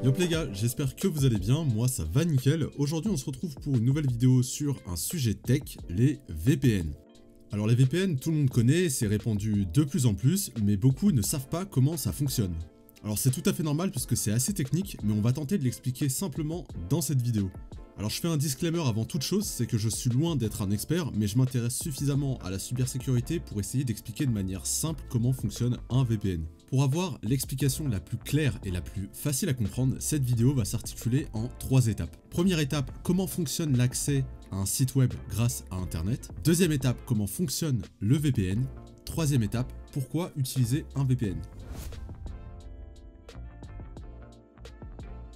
Yop les gars, j'espère que vous allez bien, moi ça va nickel. Aujourd'hui on se retrouve pour une nouvelle vidéo sur un sujet tech, les VPN. Alors les VPN, tout le monde connaît, c'est répandu de plus en plus, mais beaucoup ne savent pas comment ça fonctionne. Alors c'est tout à fait normal puisque c'est assez technique, mais on va tenter de l'expliquer simplement dans cette vidéo. Alors je fais un disclaimer avant toute chose, c'est que je suis loin d'être un expert, mais je m'intéresse suffisamment à la cybersécurité pour essayer d'expliquer de manière simple comment fonctionne un VPN. Pour avoir l'explication la plus claire et la plus facile à comprendre, cette vidéo va s'articuler en 3 étapes. Première étape, comment fonctionne l'accès à un site web grâce à Internet. Deuxième étape, comment fonctionne le VPN. Troisième étape, pourquoi utiliser un VPN.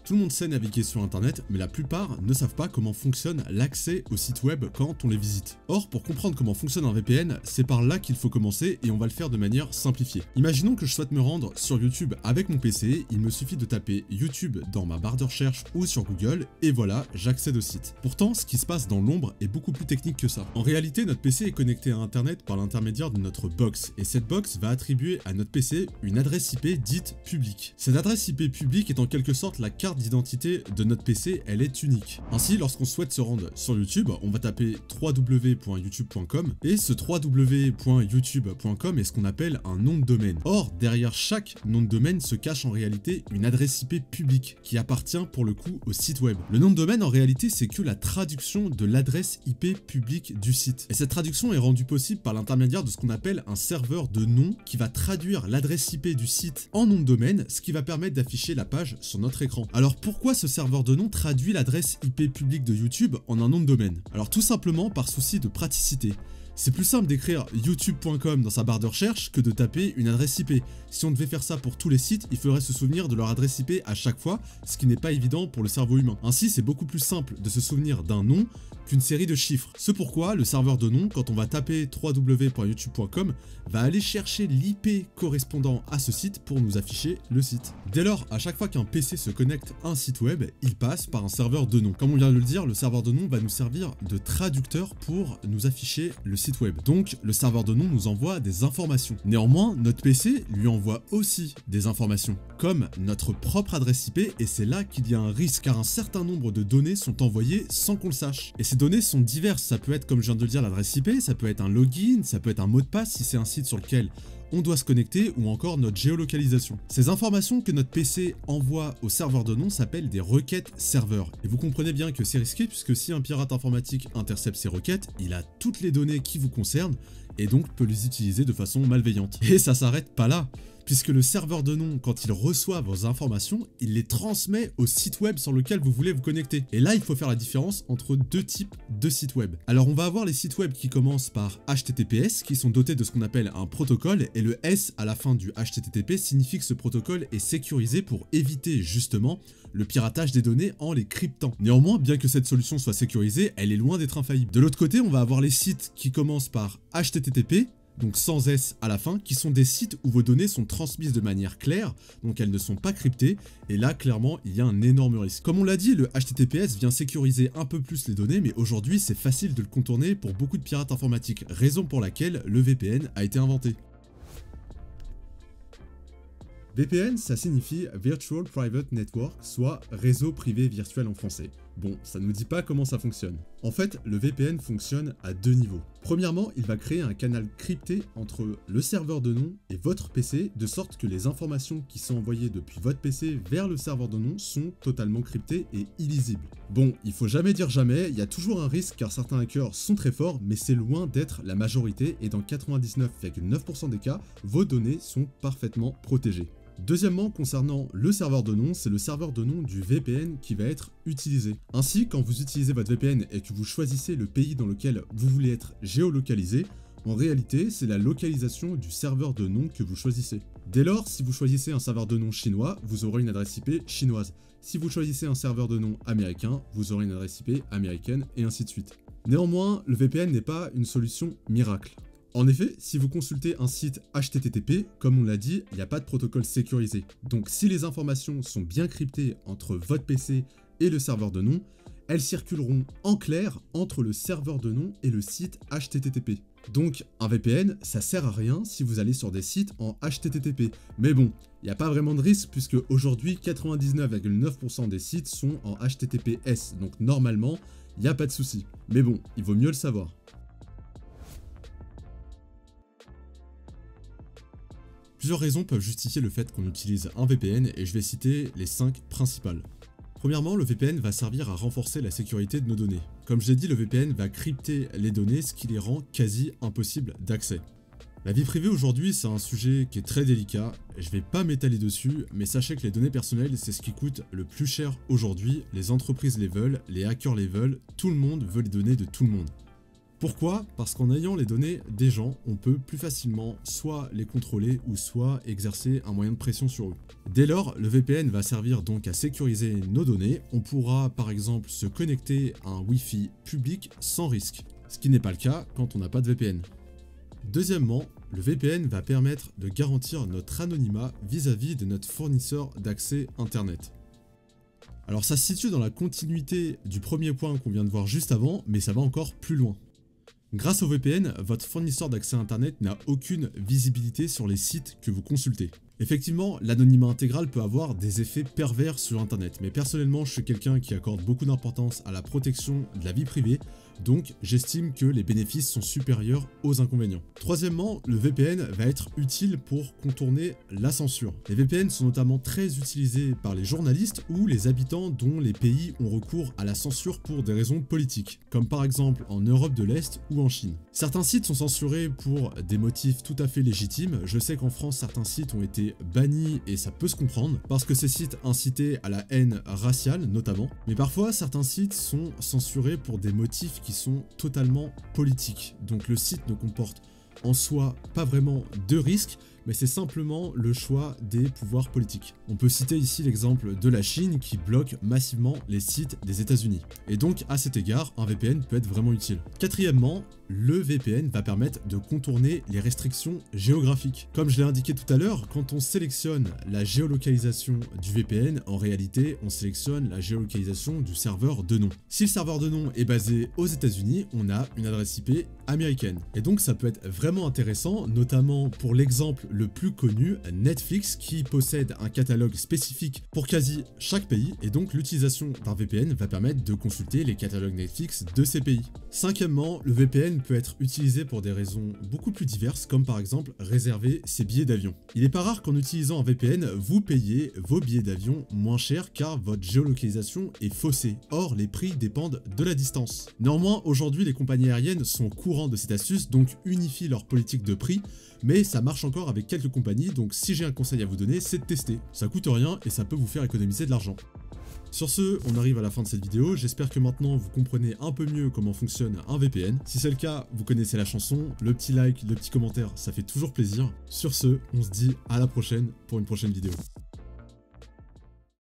Tout le monde sait naviguer sur internet, mais la plupart ne savent pas comment fonctionne l'accès aux sites web quand on les visite. Or, pour comprendre comment fonctionne un VPN, c'est par là qu'il faut commencer et on va le faire de manière simplifiée. Imaginons que je souhaite me rendre sur YouTube avec mon PC, il me suffit de taper YouTube dans ma barre de recherche ou sur Google, et voilà, j'accède au site. Pourtant, ce qui se passe dans l'ombre est beaucoup plus technique que ça. En réalité, notre PC est connecté à internet par l'intermédiaire de notre box, et cette box va attribuer à notre PC une adresse IP dite publique. Cette adresse IP publique est en quelque sorte la carte d'identité de notre PC, elle est unique. Ainsi, lorsqu'on souhaite se rendre sur YouTube, on va taper www.youtube.com et ce www.youtube.com est ce qu'on appelle un nom de domaine. Or, derrière chaque nom de domaine se cache en réalité une adresse IP publique qui appartient pour le coup au site web. Le nom de domaine en réalité c'est que la traduction de l'adresse IP publique du site. Et cette traduction est rendue possible par l'intermédiaire de ce qu'on appelle un serveur de nom qui va traduire l'adresse IP du site en nom de domaine, ce qui va permettre d'afficher la page sur notre écran. Alors pourquoi ce serveur de nom traduit l'adresse IP publique de YouTube en un nom de domaine? Alors tout simplement par souci de praticité. C'est plus simple d'écrire youtube.com dans sa barre de recherche que de taper une adresse IP. Si on devait faire ça pour tous les sites, il faudrait se souvenir de leur adresse IP à chaque fois, ce qui n'est pas évident pour le cerveau humain. Ainsi, c'est beaucoup plus simple de se souvenir d'un nom qu'une série de chiffres. C'est pourquoi le serveur de nom, quand on va taper www.youtube.com, va aller chercher l'IP correspondant à ce site pour nous afficher le site. Dès lors, à chaque fois qu'un PC se connecte à un site web, il passe par un serveur de nom. Comme on vient de le dire, le serveur de nom va nous servir de traducteur pour nous afficher le site web. Donc, le serveur de nom nous envoie des informations. Néanmoins, notre PC lui envoie aussi des informations, comme notre propre adresse IP, et c'est là qu'il y a un risque, car un certain nombre de données sont envoyées sans qu'on le sache. Et ces données sont diverses, ça peut être, comme je viens de le dire, l'adresse IP, ça peut être un login, ça peut être un mot de passe si c'est un site sur lequel on doit se connecter, ou encore notre géolocalisation. Ces informations que notre PC envoie au serveur de nom s'appellent des requêtes serveurs. Et vous comprenez bien que c'est risqué puisque si un pirate informatique intercepte ces requêtes, il a toutes les données qui vous concernent et donc peut les utiliser de façon malveillante. Et ça s'arrête pas là, puisque le serveur de nom, quand il reçoit vos informations, il les transmet au site web sur lequel vous voulez vous connecter. Et là, il faut faire la différence entre deux types de sites web. Alors, on va avoir les sites web qui commencent par HTTPS, qui sont dotés de ce qu'on appelle un protocole, et le S à la fin du HTTP signifie que ce protocole est sécurisé pour éviter justement le piratage des données en les cryptant. Néanmoins, bien que cette solution soit sécurisée, elle est loin d'être infaillible. De l'autre côté, on va avoir les sites qui commencent par HTTP, donc sans S à la fin, qui sont des sites où vos données sont transmises de manière claire, donc elles ne sont pas cryptées, et là clairement il y a un énorme risque. Comme on l'a dit, le HTTPS vient sécuriser un peu plus les données, mais aujourd'hui c'est facile de le contourner pour beaucoup de pirates informatiques, raison pour laquelle le VPN a été inventé. VPN, ça signifie Virtual Private Network, soit réseau privé virtuel en français. Bon, ça nous dit pas comment ça fonctionne. En fait, le VPN fonctionne à deux niveaux. Premièrement, il va créer un canal crypté entre le serveur de nom et votre PC, de sorte que les informations qui sont envoyées depuis votre PC vers le serveur de nom sont totalement cryptées et illisibles. Bon, il faut jamais dire jamais, il y a toujours un risque car certains hackers sont très forts, mais c'est loin d'être la majorité et dans 99,9% des cas, vos données sont parfaitement protégées. Deuxièmement, concernant le serveur de nom, c'est le serveur de nom du VPN qui va être utilisé. Ainsi, quand vous utilisez votre VPN et que vous choisissez le pays dans lequel vous voulez être géolocalisé, en réalité, c'est la localisation du serveur de nom que vous choisissez. Dès lors, si vous choisissez un serveur de nom chinois, vous aurez une adresse IP chinoise. Si vous choisissez un serveur de nom américain, vous aurez une adresse IP américaine et ainsi de suite. Néanmoins, le VPN n'est pas une solution miracle. En effet, si vous consultez un site HTTP, comme on l'a dit, il n'y a pas de protocole sécurisé. Donc si les informations sont bien cryptées entre votre PC et le serveur de nom, elles circuleront en clair entre le serveur de nom et le site HTTP. Donc un VPN, ça sert à rien si vous allez sur des sites en HTTP. Mais bon, Il n'y a pas vraiment de risque puisque aujourd'hui 99,9% des sites sont en HTTPS, donc normalement il n'y a pas de souci. Mais bon, il vaut mieux le savoir. Plusieurs raisons peuvent justifier le fait qu'on utilise un VPN et je vais citer les 5 principales. Premièrement, le VPN va servir à renforcer la sécurité de nos données. Comme je l'ai dit, le VPN va crypter les données, ce qui les rend quasi impossibles d'accès. La vie privée aujourd'hui, c'est un sujet qui est très délicat, je vais pas m'étaler dessus, mais sachez que les données personnelles, c'est ce qui coûte le plus cher aujourd'hui, les entreprises les veulent, les hackers les veulent, tout le monde veut les données de tout le monde. Pourquoi? Parce qu'en ayant les données des gens, on peut plus facilement soit les contrôler ou soit exercer un moyen de pression sur eux. Dès lors, le VPN va servir donc à sécuriser nos données, on pourra par exemple se connecter à un Wi-Fi public sans risque, ce qui n'est pas le cas quand on n'a pas de VPN. Deuxièmement, le VPN va permettre de garantir notre anonymat vis-à-vis de notre fournisseur d'accès Internet. Alors ça se situe dans la continuité du premier point qu'on vient de voir juste avant, mais ça va encore plus loin. Grâce au VPN, votre fournisseur d'accès Internet n'a aucune visibilité sur les sites que vous consultez. Effectivement, l'anonymat intégral peut avoir des effets pervers sur Internet, mais personnellement, je suis quelqu'un qui accorde beaucoup d'importance à la protection de la vie privée, donc j'estime que les bénéfices sont supérieurs aux inconvénients. Troisièmement, le VPN va être utile pour contourner la censure. Les VPN sont notamment très utilisés par les journalistes ou les habitants dont les pays ont recours à la censure pour des raisons politiques, comme par exemple en Europe de l'Est ou en Chine. Certains sites sont censurés pour des motifs tout à fait légitimes. Je sais qu'en France, certains sites ont été bannis et ça peut se comprendre, parce que ces sites incitaient à la haine raciale notamment, mais parfois certains sites sont censurés pour des motifs qui sont totalement politiques. Donc le site ne comporte en soi pas vraiment de risque, mais c'est simplement le choix des pouvoirs politiques. On peut citer ici l'exemple de la Chine qui bloque massivement les sites des États-Unis. Et donc à cet égard, un VPN peut être vraiment utile. Quatrièmement, le VPN va permettre de contourner les restrictions géographiques. Comme je l'ai indiqué tout à l'heure, quand on sélectionne la géolocalisation du VPN, en réalité, on sélectionne la géolocalisation du serveur de nom. Si le serveur de nom est basé aux États-Unis, on a une adresse IP américaine. Et donc ça peut être vraiment intéressant, notamment pour l'exemple le plus connu, Netflix, qui possède un catalogue spécifique pour quasi chaque pays, et donc l'utilisation d'un VPN va permettre de consulter les catalogues Netflix de ces pays. Cinquièmement, le VPN peut être utilisé pour des raisons beaucoup plus diverses, comme par exemple réserver ses billets d'avion. Il n'est pas rare qu'en utilisant un VPN, vous payez vos billets d'avion moins cher car votre géolocalisation est faussée. Or, les prix dépendent de la distance. Néanmoins, aujourd'hui, les compagnies aériennes sont au courant de cette astuce, donc unifient leur politique de prix, mais ça marche encore avec quelques compagnies, donc si j'ai un conseil à vous donner, c'est de tester. Ça coûte rien et ça peut vous faire économiser de l'argent. Sur ce, on arrive à la fin de cette vidéo, j'espère que maintenant vous comprenez un peu mieux comment fonctionne un VPN. Si c'est le cas, vous connaissez la chanson, le petit like, le petit commentaire, ça fait toujours plaisir. Sur ce, on se dit à la prochaine pour une prochaine vidéo.